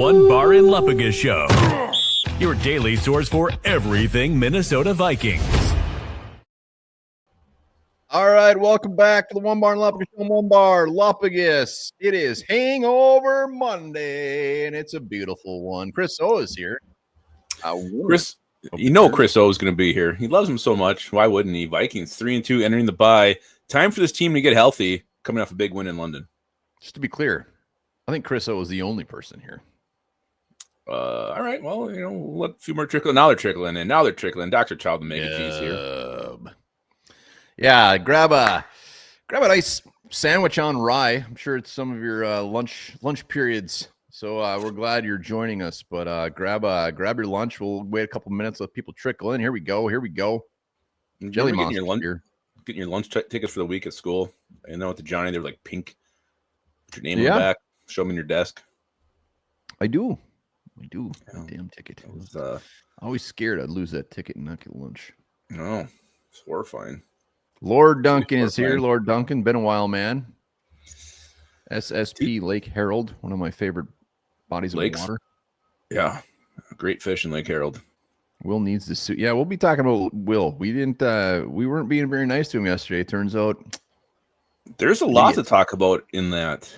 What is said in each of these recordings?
One Bar in Lupagus Show, your daily source for everything Minnesota Vikings. All right, welcome back to the One Bar in Lupagus Show. One Bar Lupagus. It is Hangover Monday, and it's a beautiful one. Chris O is here. Chris O is going to be here. He loves him so much. Why wouldn't he? Vikings 3-2 entering the bye. Time for this team to get healthy. Coming off a big win in London. Just to be clear, I think Chris O is the only person here. All right. Well, we'll let a few more trickle. Now they're trickling in. Dr. Child and Megan G's here. Yeah, grab a nice sandwich on rye. I'm sure it's some of your lunch periods. So we're glad you're joining us. But grab your lunch. We'll wait a couple minutes, let people trickle in. Here we go. Jelly Monster getting your lunch tickets for the week at school. And then with the Johnny, they're like pink. Put your name on the back. Show them in your desk. I do. Yeah. Damn ticket. I was always scared I'd lose that ticket and not get lunch. No, it's horrifying. Lord Duncan is here. Lord Duncan, been a while, man. SSP Lake Herald, one of my favorite bodies of water. Yeah, great fish in Lake Herald. Will needs the suit. Yeah, we'll be talking about Will. We weren't being very nice to him yesterday. It turns out there's a lot to talk about in that.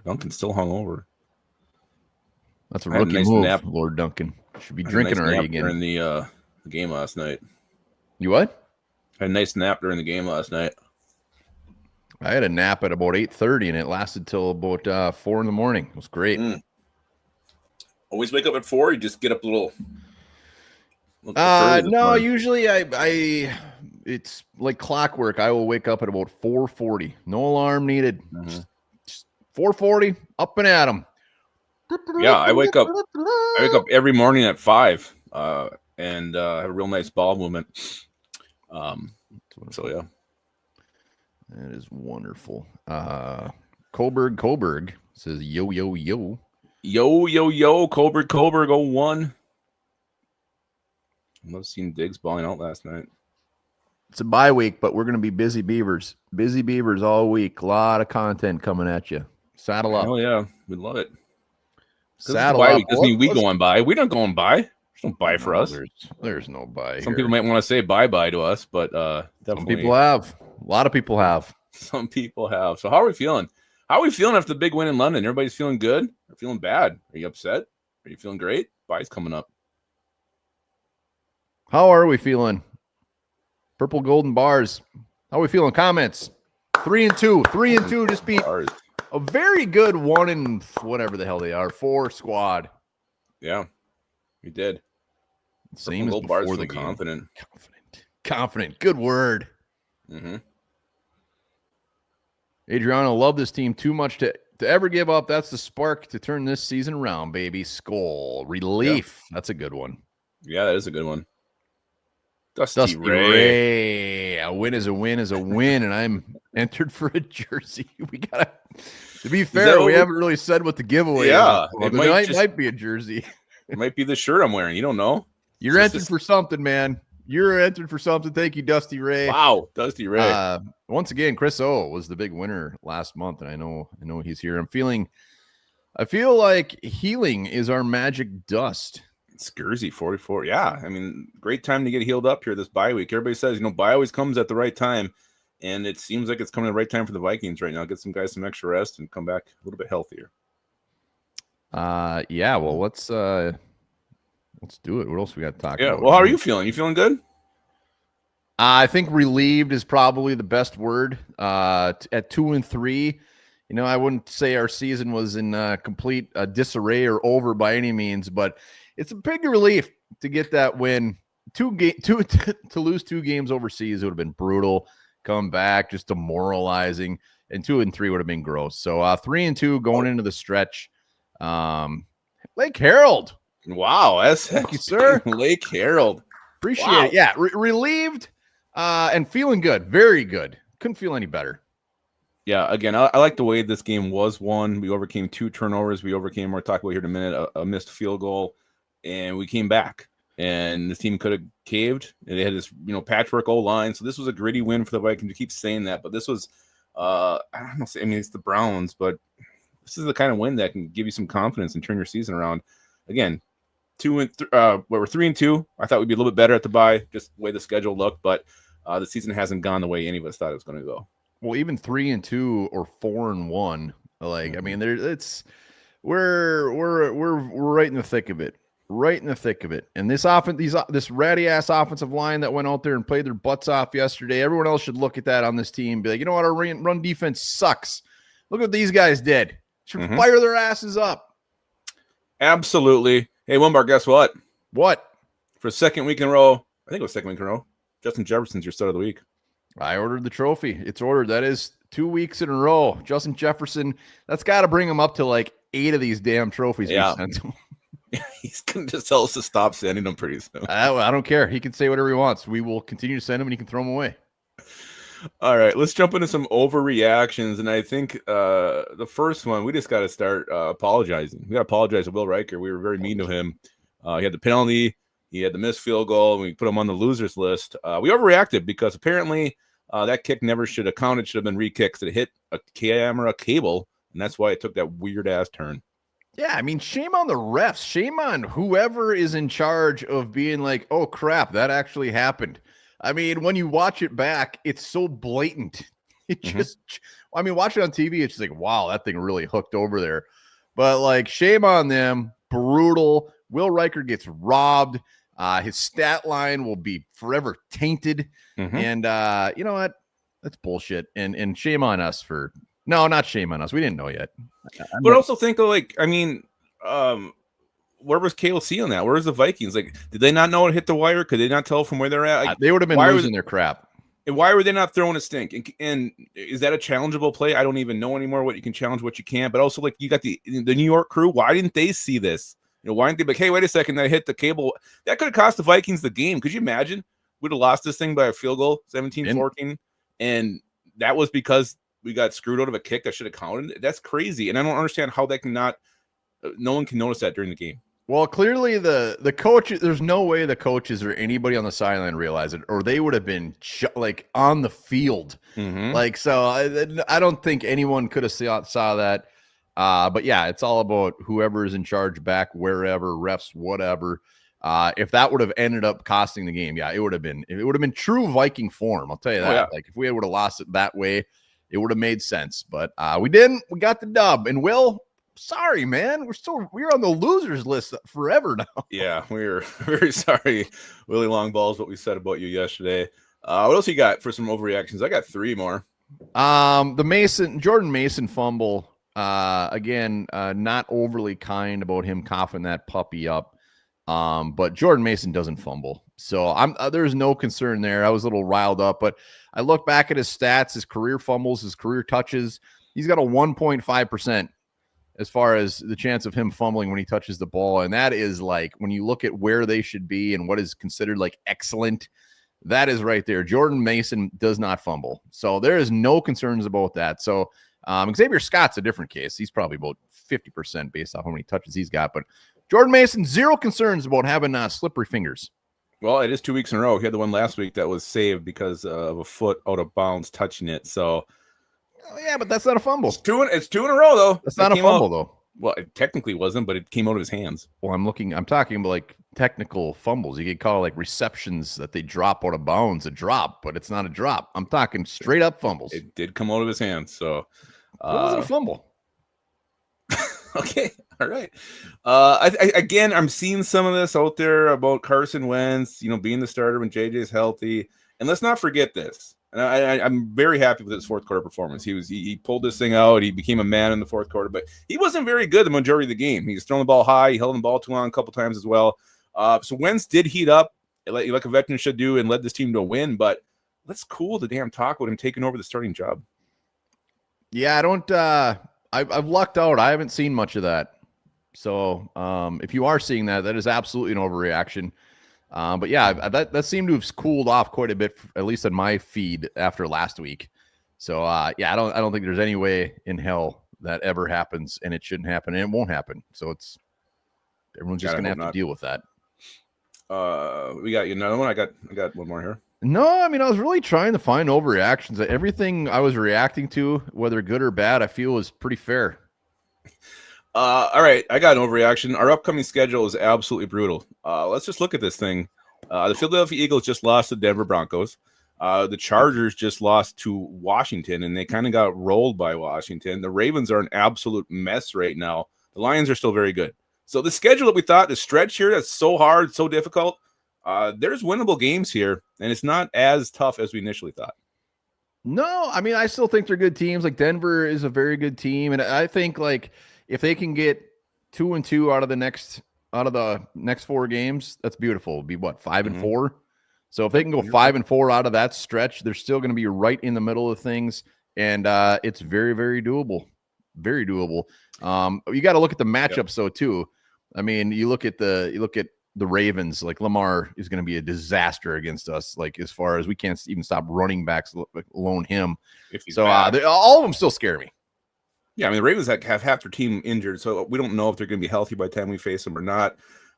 Duncan's still hungover. That's a rookie move, nap. Lord Duncan. Should be drinking already again. During the game last night. You what? Had a nice nap during the game last night. I had a nap at about 8:30, and it lasted till about 4 in the morning. It was great. Always wake up at 4? You just get up a little no, usually I it's like clockwork. I will wake up at about 4:40. No alarm needed. Just 4:40, up and at 'em. Yeah, I wake up every morning at 5 and have a real nice bowel movement. So yeah. That is wonderful. Koberg says yo. Koberg 01. I love seeing Diggs balling out last night. It's a bye week, but we're going to be busy beavers. Busy beavers all week. A lot of content coming at you. Saddle up. Oh, yeah. We love it. Saddle up. Week doesn't mean we go on bye. We're not going bye. There's no bye for us. There's no bye. Some people might want to say bye-bye to us, but some people have. A lot of people have. Some people have. So how are we feeling? How are we feeling after the big win in London? Everybody's feeling good? Or feeling bad? Are you upset? Are you feeling great? Bye's coming up. How are we feeling? Purple Golden Bars. How are we feeling? Comments. 3-2. Just beat a very good 1 and whatever the hell they are. 4 squad. Yeah, we did. Same as before the game. Confident. Good word. Adriano, love this team too much to ever give up. That's the spark to turn this season around, baby. Skull. Relief. Yeah. That's a good one. Yeah, that is a good one. Dusty Ray. A win is a win, and I'm entered for a jersey. We gotta. To be fair, we haven't really said what the giveaway is. It might be a jersey. It might be the shirt I'm wearing. You don't know. You're entered for something, man. You're entered for something. Thank you, Dusty Ray. Wow, Dusty Ray. Once again, Chris O was the big winner last month, and I know he's here. I feel like healing is our magic dust. Scurzy 44. Yeah, I mean, great time to get healed up here this bye week. Everybody says, bye always comes at the right time, and it seems like it's coming at the right time for the Vikings right now. Get some guys some extra rest and come back a little bit healthier. Yeah. Well, let's do it. What else we got to talk about? Yeah. Well, how are you feeling? You feeling good? I think relieved is probably the best word. At 2-3, I wouldn't say our season was in complete disarray or over by any means, but it's a big relief to get that win. To lose 2 games overseas would have been brutal. Come back, just demoralizing, and 2-3 would have been gross. So 3-2 going into the stretch. Lake Herald. Wow, thank you, sir. Lake Herald. Appreciate it. Yeah, relieved and feeling good. Very good. Couldn't feel any better. Yeah, again, I like the way this game was won. We overcame 2 turnovers. We'll talk about here in a minute, a missed field goal, and we came back. And the team could have caved. And they had this, patchwork O-line. So this was a gritty win for the Vikings. You keep saying that, but this was, I don't know. I mean, it's the Browns, but This is the kind of win that can give you some confidence and turn your season around. Again, we're 3-2. I thought we'd be a little bit better at the bye, just the way the schedule looked, but the season hasn't gone the way any of us thought it was going to go. Well, even 3-2 or 4-1, like I mean, we're right in the thick of it. Right in the thick of it. And this ratty ass offensive line that went out there and played their butts off yesterday, everyone else should look at that on this team and be like, you know what, our run defense sucks. Look what these guys did. Should fire their asses up. Absolutely. Hey, Wimbar, guess what? What? For the second week in a row, I think it was second week in a row, Justin Jefferson's your stud of the week. I ordered the trophy. It's ordered. That is 2 weeks in a row. Justin Jefferson, that's got to bring him up to like 8 of these damn trophies we sent him. He's going to just tell us to stop sending them pretty soon. I don't care. He can say whatever he wants. We will continue to send him, and he can throw them away. All right, let's jump into some overreactions. And I think the first one, we just got to start apologizing. We got to apologize to Will Riker. We were very mean to him. He had the penalty. He had the missed field goal, and we put him on the losers list. We overreacted because apparently that kick never should have counted. Should have been re-kicked. It hit a camera cable, and that's why it took that weird-ass turn. Yeah, I mean, shame on the refs. Shame on whoever is in charge of being like, oh, crap, that actually happened. I mean, when you watch it back, it's so blatant. It just, I mean, watch it on TV, it's just like, wow, that thing really hooked over there. But, like, shame on them. Brutal. Will Riker gets robbed. His stat line will be forever tainted. And you know what? That's bullshit. And shame on us for... No, not shame on us. We didn't know yet. But also think of, like, I mean, where was KLC on that? Where was the Vikings? Like, did they not know it hit the wire? Could they not tell from where they're at? Like, they would have been losing their crap. And why were they not throwing a stink? And is that a challengeable play? I don't even know anymore what you can challenge, what you can't. But also, like, you got the New York crew. Why didn't they see this? You know, why didn't they be like, hey, wait a second, that hit the cable? That could have cost the Vikings the game. Could you imagine? We'd have lost this thing by a field goal, 17-14. And that was because we got screwed out of a kick that should have counted. That's crazy. And I don't understand how that cannot, no one can notice that during the game. Well, clearly the coach, there's no way the coaches or anybody on the sideline realized it, or they would have been like on the field. Like, so I don't think anyone could have saw that. But yeah, it's all about whoever is in charge back, wherever, refs, whatever. If that would have ended up costing the game, yeah, it would have been true Viking form. I'll tell you that. Yeah. Like, if we would have lost it that way, it would have made sense, but we didn't. We got the dub. And Will, sorry, man, we're on the losers list forever now. Yeah, we're very sorry, Willie Longballs, what we said about you yesterday. What else you got for some overreactions? I got 3 more. The Jordan Mason fumble. Again, not overly kind about him coughing that puppy up. But Jordan Mason doesn't fumble. So there's no concern there. I was a little riled up, but I look back at his stats, his career fumbles, his career touches. He's got a 1.5% as far as the chance of him fumbling when he touches the ball. And that is like, when you look at where they should be and what is considered like excellent, that is right there. Jordan Mason does not fumble. So there is no concerns about that. So Xavier Scott's a different case. He's probably about 50% based off how many touches he's got. But Jordan Mason, zero concerns about having slippery fingers. Well, it is 2 weeks in a row. He had the one last week that was saved because of a foot out of bounds touching it. So, yeah, but that's not a fumble. It's two in a row, though. That's not a fumble, though. Well, it technically wasn't, but it came out of his hands. Well, I'm talking about like technical fumbles. You could call like receptions that they drop out of bounds a drop, but it's not a drop. I'm talking straight up fumbles. It did come out of his hands. So, it wasn't a fumble. Okay. All right. Again, I'm seeing some of this out there about Carson Wentz, being the starter when JJ's healthy. And let's not forget this. And I'm very happy with his fourth quarter performance. He pulled this thing out. He became a man in the fourth quarter, but he wasn't very good the majority of the game. He was throwing the ball high. He held the ball too long a couple times as well. So Wentz did heat up like a veteran should do and led this team to a win. But let's cool the damn talk with him taking over the starting job. Yeah, I don't. I've lucked out. I haven't seen much of that. So if you are seeing that, that is absolutely an overreaction. But yeah, that seemed to have cooled off quite a bit, at least on my feed after last week. So yeah, I don't think there's any way in hell that ever happens, and it shouldn't happen, and it won't happen. So everyone's just gonna have to deal with that. We got you another one. I got one more here. No, I mean, I was really trying to find overreactions. Everything I was reacting to, whether good or bad, I feel was pretty fair. All right, I got an overreaction. Our upcoming schedule is absolutely brutal. Let's just look at this thing. The Philadelphia Eagles just lost to Denver Broncos. The Chargers just lost to Washington, and they kind of got rolled by Washington. The Ravens are an absolute mess right now. The Lions are still very good. So the schedule that we thought, the stretch here, that's so hard, so difficult, there's winnable games here, and it's not as tough as we initially thought. No, I mean, I still think they're good teams. Like Denver is a very good team, and I think like if they can get 2-2 out of the next 4 games, that's beautiful. It'd be what, 5-4. So if they can go 5-4 out of that stretch, they're still going to be right in the middle of things, and it's very, very doable. Very doable. You got to look at the matchups though too. I mean, you look at the Ravens. Like Lamar is going to be a disaster against us. Like as far as we can't even stop running backs, alone him. So all of them still scare me. Yeah, I mean the Ravens have half their team injured, so we don't know if they're going to be healthy by the time we face them or not.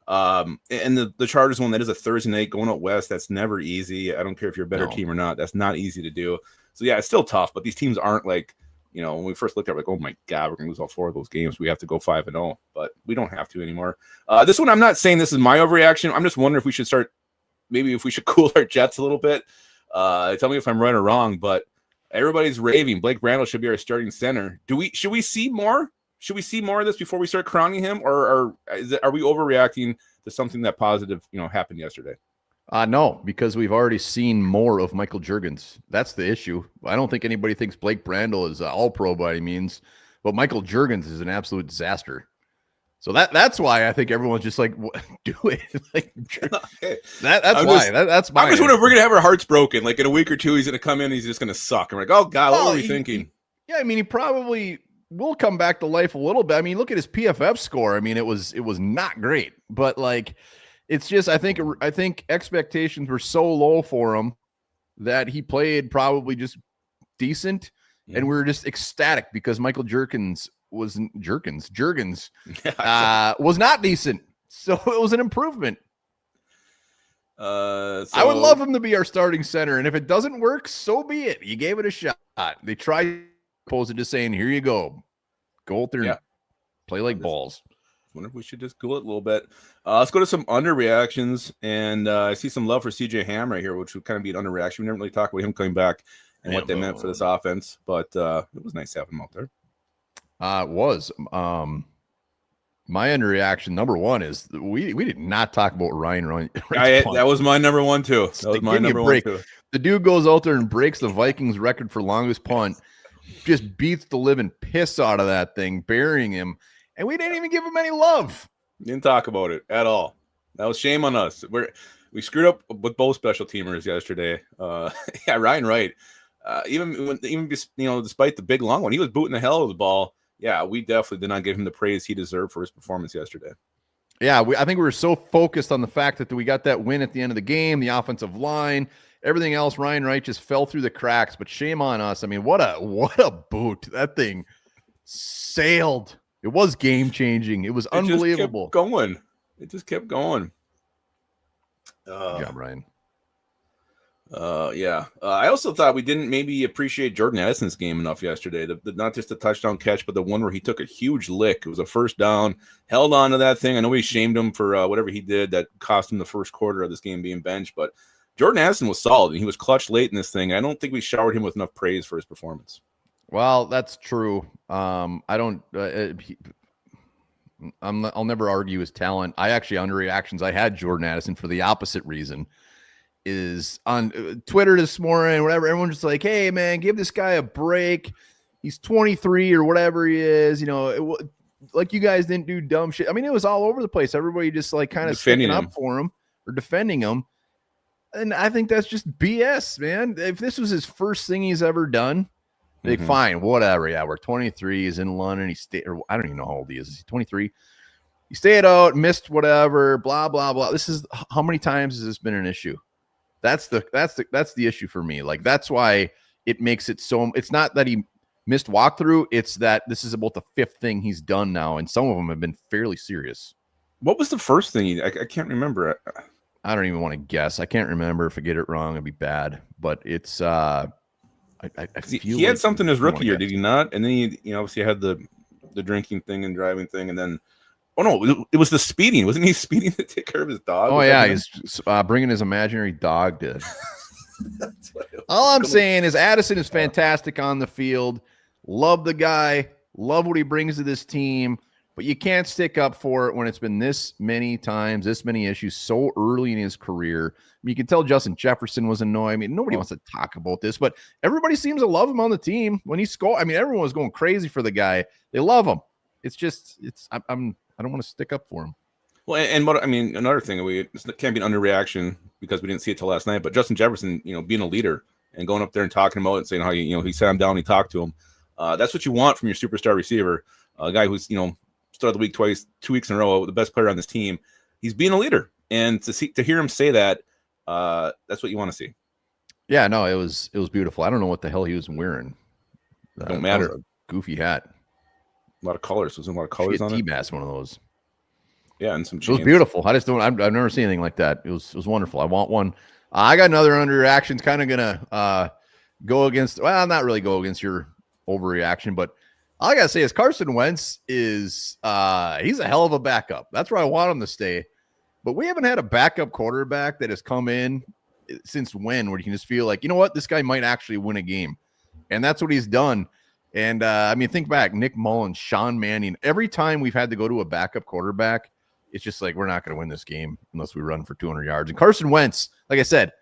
And the Chargers one, that is a Thursday night going out west. That's never easy. I don't care if you're a better team or not. That's not easy to do. So yeah, it's still tough. But these teams aren't like, when we first looked at it, like, oh my God, we're going to lose all 4 of those games. We have to go 5-0, but we don't have to anymore. This one, I'm not saying this is my overreaction. I'm just wondering if we should cool our jets a little bit. Tell me if I'm right or wrong, but everybody's raving. Blake Brandel should be our starting center. Should we see more? Should we see more of this before we start crowning him, or are we overreacting to something that positive, happened yesterday? No, because we've already seen more of Michael Juergens. That's the issue. I don't think anybody thinks Blake Brandel is all pro by any means, but Michael Juergens is an absolute disaster. So that's why I think everyone's just like, do it. Like, okay. That's why. That's my. I'm just wondering if we're gonna have our hearts broken. Like in a week or two, he's gonna come in. He's just gonna suck. I'm like, oh God, what were we thinking? Yeah, I mean, he probably will come back to life a little bit. I mean, look at his PFF score. I mean, it was not great, but like, it's just I think expectations were so low for him that he played probably just decent, and we were just ecstatic because Michael Juergens was not decent. So it was an improvement. I would love him to be our starting center. And if it doesn't work, so be it. You gave it a shot. They tried opposed to saying, here you go. Go out there and play like balls. I wonder if we should just cool it a little bit. Let's go to some underreactions. And I see some love for CJ Ham right here, which would kind of be an underreaction. We never really talked about him coming back and what they meant for this offense. But it was nice having him out there. It was. My underreaction number one is we did not talk about Ryan. That was my number one too. That was my number one too. The dude goes out there and breaks the Vikings record for longest punt, just beats the living piss out of that thing, burying him, and we didn't even give him any love. Didn't talk about it at all. That was shame on us. We screwed up with both special teamers yesterday. Ryan Wright. Even despite the big long one, he was booting the hell out of the ball. Yeah, we definitely did not give him the praise he deserved for his performance yesterday. Yeah, I think we were so focused on the fact that we got that win at the end of the game, the offensive line, everything else. Ryan Wright just fell through the cracks, but shame on us. I mean, what a boot. That thing sailed. It was game-changing. It was unbelievable. It just kept going. Good job, Ryan. I also thought we didn't maybe appreciate Jordan Addison's game enough yesterday. Not just the touchdown catch, but the one where he took a huge lick. It was a first down, held on to that thing. I know we shamed him for whatever he did that cost him the first quarter of this game being benched, but Jordan Addison was solid, and he was clutch late in this thing. I don't think we showered him with enough praise for his performance. Well, that's true. I don't. I'll never argue his talent. I actually, underreactions, I had Jordan Addison for the opposite reason. Is on Twitter this morning, whatever. Everyone's just like, "Hey, man, give this guy a break. He's 23 or whatever he is." Like you guys didn't do dumb shit. I mean, it was all over the place. Everybody just like kind of sticking up for him or defending him, and I think that's just BS, man. If this was his first thing he's ever done, like fine, whatever. Yeah, we're 23. He's in London. He stayed, or I don't even know how old he is. Is he 23? He stayed out, missed whatever. Blah blah blah. This is how many times has this been an issue? That's the issue for me. Like, that's why it makes it so. It's not that he missed walkthrough. It's that this is about the 5th thing he's done now, and some of them have been fairly serious. What was the first thing I can't remember. I don't even want to guess. I can't remember. If I get it wrong, it'd be bad. But it's I feel he had something his rookie year, did he not? And then he obviously had the the drinking thing and driving thing, and then it was the speeding. Wasn't he speeding to take care of his dog? Oh yeah, he's bringing his imaginary dog to. All I'm saying is Addison is fantastic on the field. Love the guy. Love what he brings to this team. But you can't stick up for it when it's been this many times, this many issues so early in his career. I mean, you can tell Justin Jefferson was annoyed. I mean, nobody wants to talk about this, but everybody seems to love him on the team when he scored. I mean, everyone was going crazy for the guy. They love him. It's just, I don't want to stick up for him. Well, and what I mean, another thing, it can't be an underreaction because we didn't see it till last night. But Justin Jefferson, being a leader and going up there and talking about it and saying how he sat him down, he talked to him. That's what you want from your superstar receiver, a guy who's started the week twice, 2 weeks in a row, the best player on this team. He's being a leader, and to hear him say that, that's what you want to see. Yeah, no, it was beautiful. I don't know what the hell he was wearing. Don't matter. A goofy hat. A lot of colors. Was there a lot of colors on it? T-Bass, one of those. Yeah, and some chains. It was beautiful. I've never seen anything like that. It was wonderful. I want one. I got another underreaction. Kind of gonna go against. Well, not really go against your overreaction, but all I gotta say is Carson Wentz is he's a hell of a backup. That's where I want him to stay. But we haven't had a backup quarterback that has come in since when, where you can just feel like, you know what, this guy might actually win a game, and that's what he's done. And I mean, think back, Nick Mullins, Sean Mannion. Every time we've had to go to a backup quarterback, it's just like, we're not going to win this game unless we run for 200 yards. And Carson Wentz, like I said,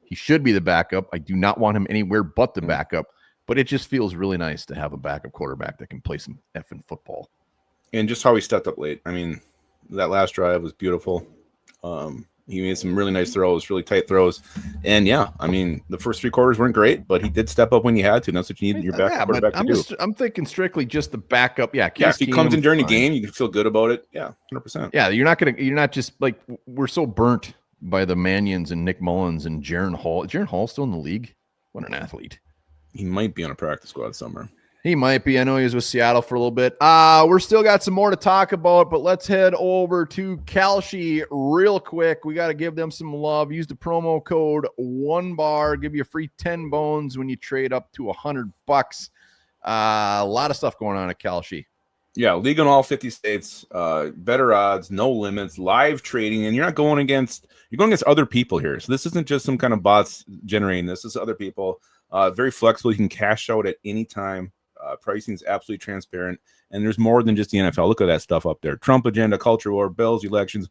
he should be the backup. I do not want him anywhere but the backup. But it just feels really nice to have a backup quarterback that can play some effing football. And just how he stepped up late. I mean, that last drive was beautiful. He made some really nice throws, really tight throws. And yeah, I mean, the first three quarters weren't great, but he did step up when you had to. And that's what you need your backup quarterback to do. I'm thinking strictly just the backup. Yeah, if he comes in during the game, you can feel good about it. Yeah, 100%. Yeah, you're not just like, we're so burnt by the Mannions and Nick Mullins and Jaron Hall. Is Jaron Hall still in the league? What an athlete. He might be on a practice squad somewhere. He might be. I know he was with Seattle for a little bit. We're still got some more to talk about, but let's head over to Kalshi real quick. We got to give them some love. Use the promo code 1BAR. Give you a free 10 bones when you trade up to $100. A lot of stuff going on at Kalshi. Yeah, league in all 50 states, better odds, no limits, live trading, and you're going against other people here. So this isn't just some kind of bots generating this. This is other people. Very flexible. You can cash out at any time. Pricing is absolutely transparent, and there's more than just the NFL. Look at that stuff up there: Trump agenda, culture war, bills, elections,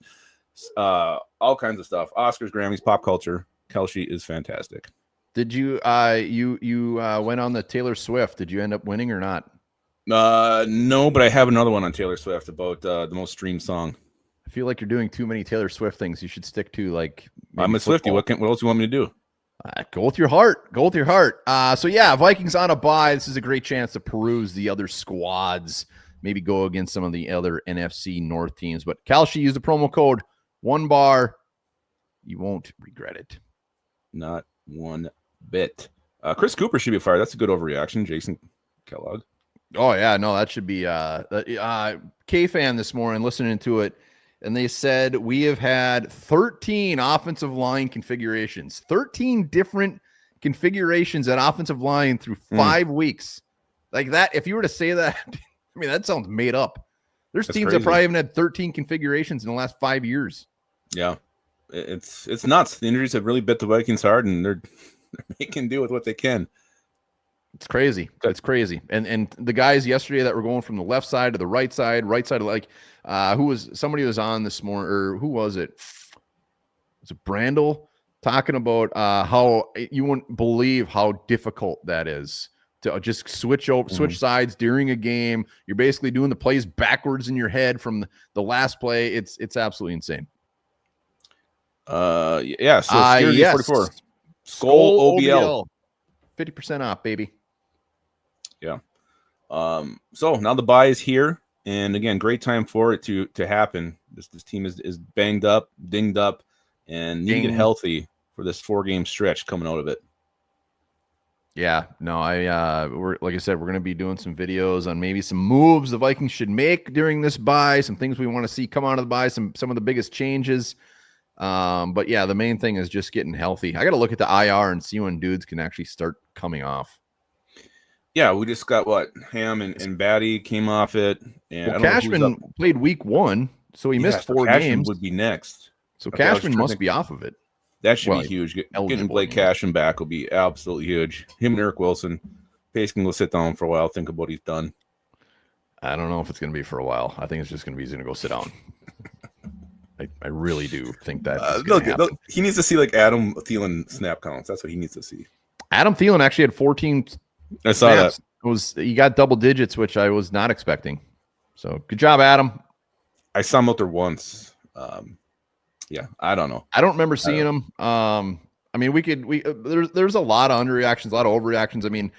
all kinds of stuff. Oscars, Grammys, pop culture. Kalshi is fantastic. Did you you went on the Taylor Swift? Did you end up winning or not? No, but I have another one on Taylor Swift about the most streamed song. I feel like you're doing too many Taylor Swift things. You should stick to like. I'm a Swiftie. What else do you want me to do? Go with your heart. Go with your heart. So yeah, Vikings on a bye. This is a great chance to peruse the other squads. Maybe go against some of the other NFC North teams. But Kalshi, use the promo code 1BAR. You won't regret it. Not one bit. Chris Cooper should be fired. That's a good overreaction. Jason Kellogg. Oh yeah, no, that should be K-Fan this morning listening to it. And they said we have had 13 offensive line configurations, 13 different configurations at offensive line through 5 weeks. Like that, if you were to say that, I mean, that sounds made up. There's teams crazy. that probably haven't had 13 configurations in the last 5 years. Yeah, it's nuts. The injuries have really bit the Vikings hard, and they're making do with what they can. It's crazy. It's crazy. And the guys yesterday that were going from the left side to the right side, like somebody was on this morning, or who was it? Was it Brandel talking about how you wouldn't believe how difficult that is to just switch sides during a game. You're basically doing the plays backwards in your head from the last play. It's absolutely insane. Yeah. So yes. 44. Skull OBL. 50% off, baby. Yeah. So now the bye is here, and again, great time for it to happen. This team is banged up, dinged up, and need to get healthy for this 4-game stretch coming out of it. Yeah, no, we're like I said, we're gonna be doing some videos on maybe some moves the Vikings should make during this bye, some things we want to see come out of the bye, some of the biggest changes. But yeah, the main thing is just getting healthy. I got to look at the IR and see when dudes can actually start coming off. Yeah, we just got Ham and Batty came off it. And Well, Cashman played week 1, so he missed 4 Cashman games. Would be next. So Cashman must be off of it. That should be huge. Getting Blake Cashman back will be absolutely huge. Him and Eric Wilson. Pace can go sit down for a while, think about what he's done. I don't know if it's going to be for a while. I think it's just going to be he's going to go sit down. I really do think that. He needs to see Adam Thielen snap counts. That's what he needs to see. Adam Thielen actually had 14. I saw snaps. He got double digits, which I was not expecting. So good job, Adam. I saw him out there once. Yeah, I don't know. I don't remember seeing him. I mean, there's a lot of underreactions, a lot of overreactions. I mean,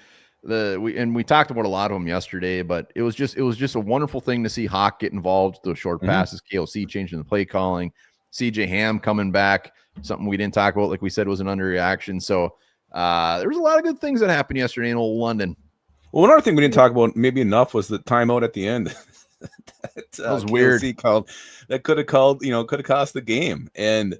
we talked about a lot of them yesterday, but it was just a wonderful thing to see Hawk get involved with those short passes, KOC changing the play calling, CJ Ham coming back, something we didn't talk about, like we said, was an underreaction. So there was a lot of good things that happened yesterday in old London. Well, another thing we didn't talk about maybe enough was the timeout at the end. that was weird. That could have cost the game. And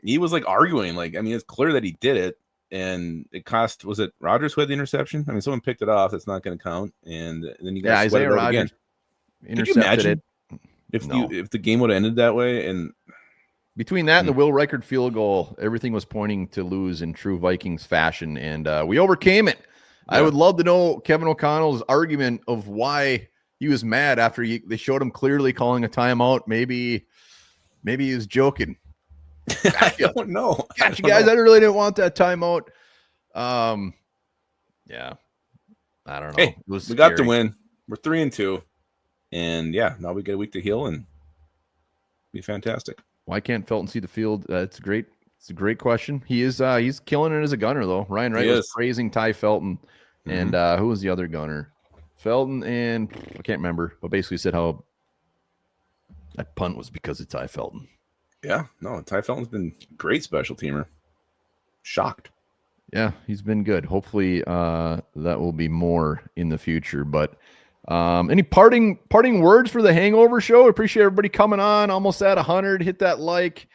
he was arguing, it's clear that he did it. And it cost, was it Rodgers who had the interception? I mean, someone picked it off. That's not going to count. And then you got Isaiah Rodgers again. Could you imagine if the game would have ended that way? And between that and the Will Reichard field goal, everything was pointing to lose in true Vikings fashion. And we overcame it. Yeah. I would love to know Kevin O'Connell's argument of why he was mad after they showed him clearly calling a timeout. Maybe he was joking. I don't know. Gotcha, guys. I really didn't want that timeout. Yeah. I don't know. Hey, we got the win. We're 3-2. And now we get a week to heal and be fantastic. Why can't Felton see the field? It's great. It's a great question. He is he's killing it as a gunner, though. Ryan Wright was praising Ty Felton. And who was the other gunner? Felton and I can't remember, but basically said how that punt was because of Ty Felton. Yeah, no, Ty Felton's been great special teamer. Shocked. Yeah, he's been good. Hopefully that will be more in the future. But any parting words for the Hangover Show? Appreciate everybody coming on. Almost at 100. Hit that like.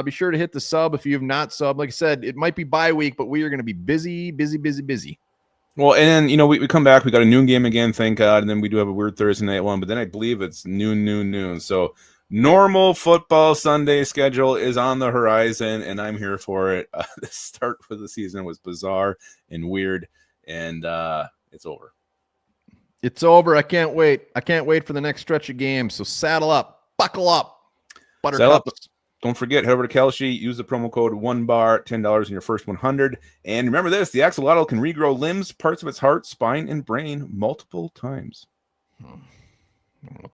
Be sure to hit the sub if you have not subbed. Like I said, it might be bye week, but we are going to be busy. Well, and then, we come back. We got a noon game again, thank God. And then we do have a weird Thursday night one. But then I believe it's noon. So normal football Sunday schedule is on the horizon, and I'm here for it. The start for the season was bizarre and weird, and it's over. It's over. I can't wait. I can't wait for the next stretch of games. So saddle up, buckle up, buttercups. Don't forget, head over to Kelshi, use the promo code 1BAR, $10 in your first 100. And remember this, the axolotl can regrow limbs, parts of its heart, spine, and brain multiple times. I don't know what